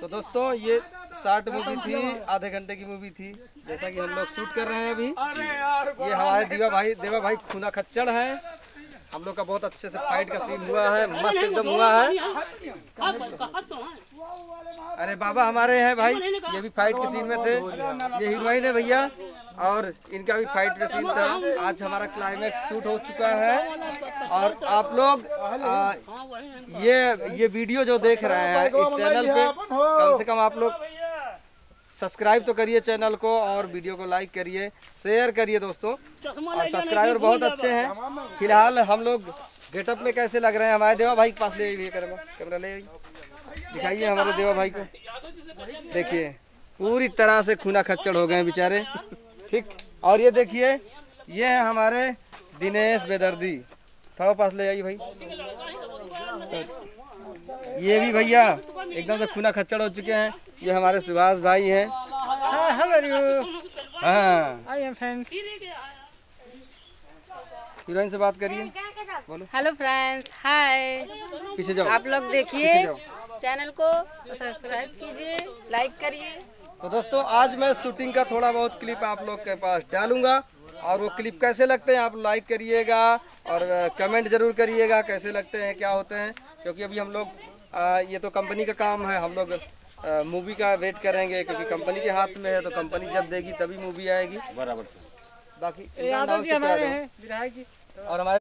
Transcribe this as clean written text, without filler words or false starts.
तो दोस्तों ये शॉर्ट मूवी थी, आधे घंटे की मूवी थी, जैसा कि हम लोग शूट कर रहे हैं अभी। ये हमारे देवा भाई खूना खच्चड़ है। हम लोग का बहुत अच्छे से फाइट का सीन हुआ है, मस्त एकदम हुआ है। अरे बाबा हमारे हैं भाई, ये भी फाइट के सीन में थे। ये हीरोइन है भैया, और इनका भी फाइट का सीन था। आज हमारा क्लाइमैक्स शूट हो चुका है। और आप लोग ये वीडियो जो देख रहे हैं इस चैनल पे, कम से कम आप लोग सब्सक्राइब तो करिए चैनल को, और वीडियो को लाइक करिए, शेयर करिए दोस्तों। और सब्सक्राइबर बहुत अच्छे हैं। फिलहाल हम लोग गेटअप में कैसे लग रहे हैं, हमारे देवा भाई के पास ले आइए, कैमरा ले आइए, दिखाइए हमारे देवा भाई को। देखिए पूरी तरह से खूना खच्चड़ हो गए हैं बेचारे, ठीक। और ये देखिए ये है हमारे दिनेश बेदर्दी, थोड़ा पास ले आइए भाई। ये भी भैया एकदम से खूना खच्चड़ हो चुके हैं। ये हमारे सुभाष भाई हैं। हीरोइन से बात करिए, बोलो। हेलो फ्रेंड्स, हाय। पीछे जाओ, आप लोग देखिए, चैनल को सब्सक्राइब कीजिए, लाइक करिए। तो दोस्तों आज मैं शूटिंग का थोड़ा बहुत क्लिप आप लोग के पास डालूंगा, और वो क्लिप कैसे लगते हैं आप लाइक करिएगा और कमेंट जरूर करिएगा कैसे लगते हैं, क्या होते हैं। क्योंकि अभी हम लोग ये तो कंपनी का काम है, हम लोग मूवी का वेट करेंगे, क्योंकि कंपनी के हाथ में है, तो कंपनी जब देगी तभी मूवी आएगी। बराबर से बाकी हमारे हैं और हमारे